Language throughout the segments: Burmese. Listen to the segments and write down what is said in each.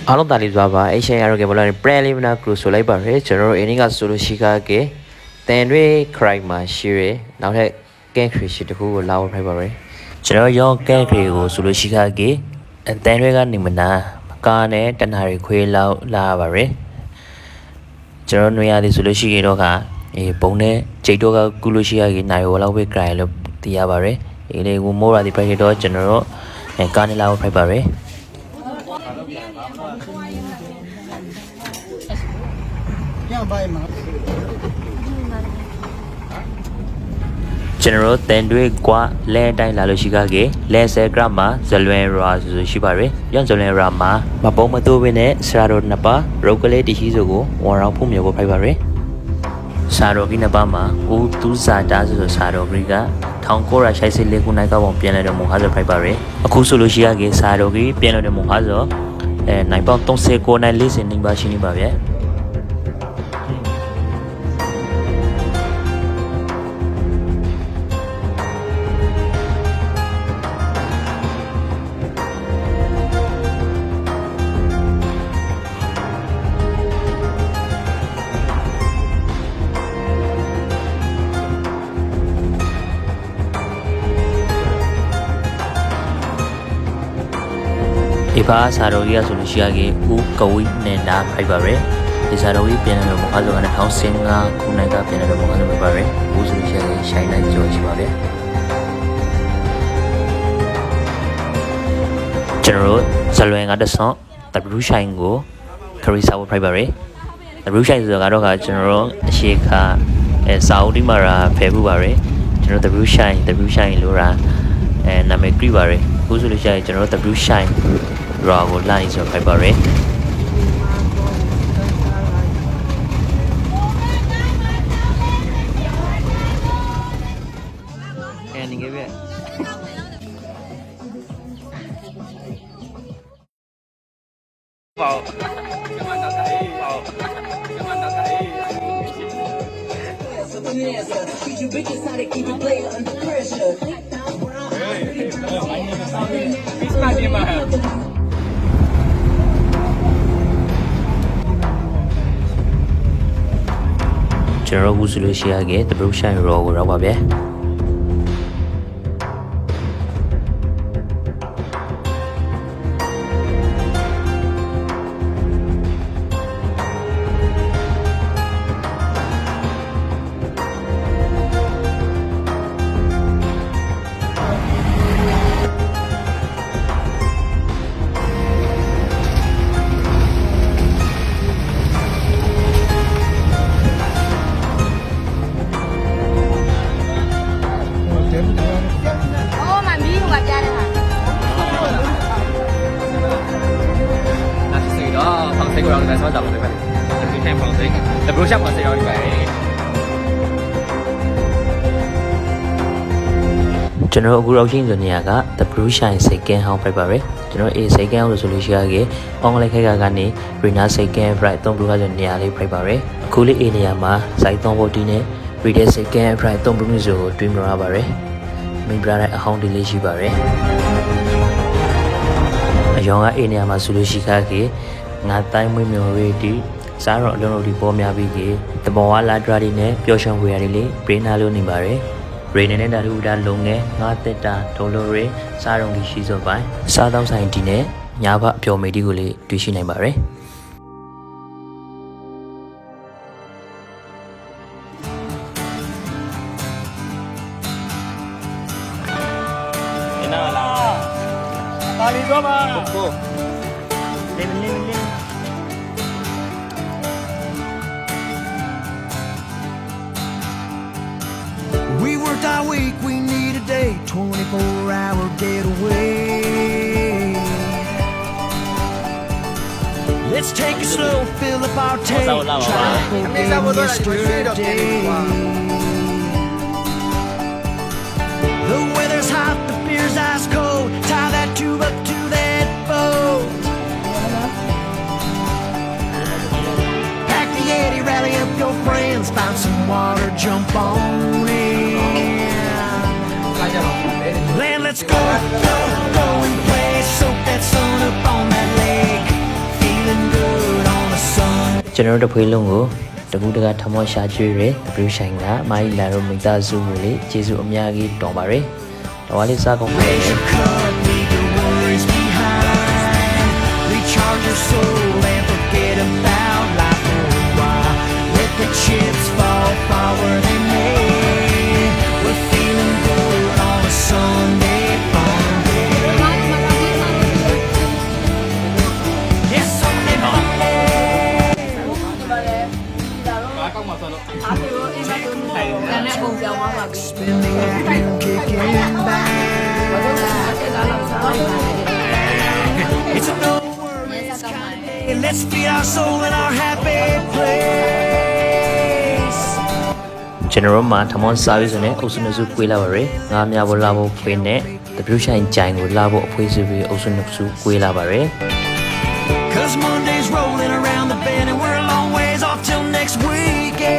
အားလုံးတာလီစွာပါအရှင်ရတော့ကဘလာပရလီမနာကရူဆိုလိုက်ပါရယ်ကျွန်တော်တို့အင်းကဆိုလို့ရှိကားကတန်တွေခရိုက်မှာရှိရယ်နောက်ထပ်ကဲခရီရှိတခုကိုလာဝဖိုက်ပါရယ်ကျွန်တော်ရောကဲခရီကိုဆိုလို့ရှိကားကတန်တွေကနေမနာကားနဲ့တနာတွေခွေးလောက်လာပါရယ်ကျွန်တော်ຫນွေရသည်ဆိုလို့ရှိကြတော့ကဘုံနဲ့ဂျိတ်တော့ကကုလို့ရှိရကနိုင်ဝလောက်ပဲကြိုင်လို့သိရပါရယ်ဒီလေးကိုမိုးရာဒီပြည့်တော့ကျွန်တော်တို့ကားနဲ့လာဝဖိုက်ပါရယ်ကျွန်တော်တန်တွေကလဲတိုင်းလာလို့ရှိကားကလဲဆယ်ဂရမ်မှာဇလွန်ရာဆိုရှိပါရယ်ရန်ဇလွန်ရာမှာမပုံမတိုးဘင်းနဲ့ဆရာတော်နှစ်ပါးရုပ်ကလေးတရှိစုကိုဝန်ရောင်းဖို့မျိုးကိုဖိုက်ပါရယ်ဆရာတော်ကြီးနှစ်ပါးမှာဦးသူစာတာဆိုဆရာတော်ကြီးက1984ခုနှစ်ကပုံပြန်လာတဲ့မုံဟာဆိုဖိုက်ပါရယ်အခုဆိုလို့ရှိကားကဆရာတော်ကြီးပြန်လာတဲ့မုံဟာဆိုနိုင်ပေါင်း39နိုင်40နေပါရှိနေပါဗျာဒီပါဆာတော်ကြီးဆိုလို့ရှိရကဦးကဝိနဲ့နာဖိုက်ပါရယ်ဒီဆာတော်ကြီးပြန်လာလို့မဟုတ်ဆိုကနေ2015ခုနှစ်ကပြန်လာလို့မဟုတ်ဆိုပါရယ်ဦးဆိုလို့ရှိရကရှိုင်းလိုက်ကြောရှိပါဗျာကျွန်တော်တို့ဇလွန်ကတဆော့တဘရူးရှိုင်းကိုခရီးစားဖို့ဖိုက်ပါရယ်တဘရူးရှိုင်းဆိုတော့ကျွန်တော်တို့အရှိခါစာအုပ်ဒီမှာဖယ်ဖို့ပါရယ်ကျွန်တော်တဘရူးရှိုင်းလို့နာမည်ကြည့်ပါရယ်ဦးဆိုလို့ရှိရင်ကျွန်တော်တို့ W Shine ရာကိုလိုက်ဆိုဖိုက်ပါရယ်နေငယ်ပဲကျွန်တော်ဘူးဆိုလို့ရှိရခဲ့တဘရုဆိုင်ရောကိုရောက်ပါဗျာကိုရောင်းနေစမ်းတာပဲပဲဒီထိုင်ပေါင်းစိတ်တဘရုရှက်မှာစေရောင်းနေပဲကျွန်တော်အခုရောက်ချင်းဆိုနေရက The Blue Shine စိတ်ကင်းဟောင်းဖိုက်ပါပဲကျွန်တော်စိတ်ကင်းဟောင်းလို့ဆိုလို့ရှိရကေအင်္ဂလိပ်ခက်ကကနေ Rena စိတ်ကင်း Bright 3 Blue ကဆိုနေရာလေးဖိုက်ပါပဲအခုလေးနေရာမှာစိုက်3ဘုတ်တီးနဲ့ Rena စိတ်ကင်း Bright 3 Blue ဆိုကိုတွင်းမရပါပဲမိပြတဲ့အဟောင်းဒီလေးရှိပါတယ်အယောင်ကနေရာမှာဆိုလို့ရှိခကေငါတိုင်းမွေးမျိုးရေးတီစားတော့အလုံးလုံးဒီပေါ်များပြီးကေတဘောဝလာဒရာဒီနဲ့ပျော်ရွှင်ဝေရလေးဘရင်းနာလို့နေပါတယ်ရေနေနဲ့ဓာတုဒါလုံငယ်ငါတက်တာဒိုလိုရေစားရုံကြီးရှိစောပိုင်းစားတောင်းဆိုင်ဒီနဲ့ညာဘအပျော်မေတီကိုလေးတွေ့ရှိနိုင်ပါတယ်ပါလီတော့ပါကိုလင်းWe worked our week, we need a day, 24-hour getaway. Let's take it slow, fill up our tank, try to forget yesterday. The weather's hot, the beer's ice cold, tie that tube up to that boat. Pack the Yeti, rally up your friends, find some water, jump on in. Land, let's go, go, go and play. Soak that sun up on that lake. ကျွန်တော်တို့တဖွေးလုံးကိုတကူတကထမောရှာကျွေးရတပြူဆိုင်ကမိုင်းလာတို့မိသားစုကိုလေကျေးဇူးအများကြီးတောင်းပါရယ်တော်လေးစားကောင်းပါလေ Cut, leave your worries behind. Recharge your soul and forget about life for a while. Let the chips fall far where they may. We're feeling good on a Sunday fun day. Yes, Sunday fun day. Spending and kicking back. It's a no worries kind of day. Let's feed our soul in our happy place. ကျွန်တော်တို့မှာထမောစားပြီးဆိုရင်အုပ်စုနှစ်စုကွေးလာပါရယ်ငါးများဖို့လာဖို့ဖွေးနဲ့တပြူဆိုင်ကြိုင်ကိုလာဖို့အဖွေးစုပြီးအုပ်စုနှစ်စုကွေးလာပါရယ် Cause Monday's rolling around the bend and we're a long ways off till next weekend.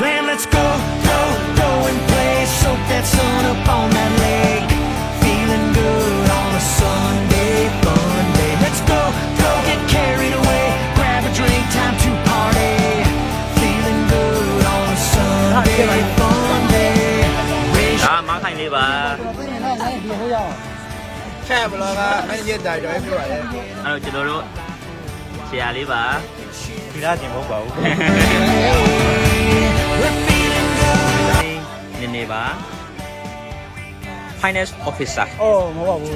Then let's go, go, go and play. Soak that sun up on that lake. Feeling good on a Sunday fun day. Let's go, go get carried away. Grab a drink, time to party. Feeling good on a Sunday fun day. Raise ဒါမခိုင်လေးပါ ချက်ဘလောကအဲ့ဒီတိုင်တော်ပြပါလေ အဲ့တော့ကျွန်တော်တို့ဆရာလေးပါ ဒီလားကျင်မဟုတ်ပါဘူး We're feeling good. နည်းနည်းပါ finance officer အော်မဟုတ်ပါဘူး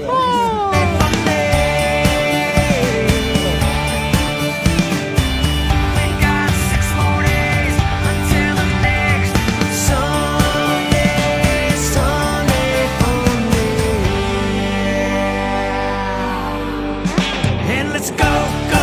We got 6 more days until the next Sunday, Sunday fun day. And let's go, go,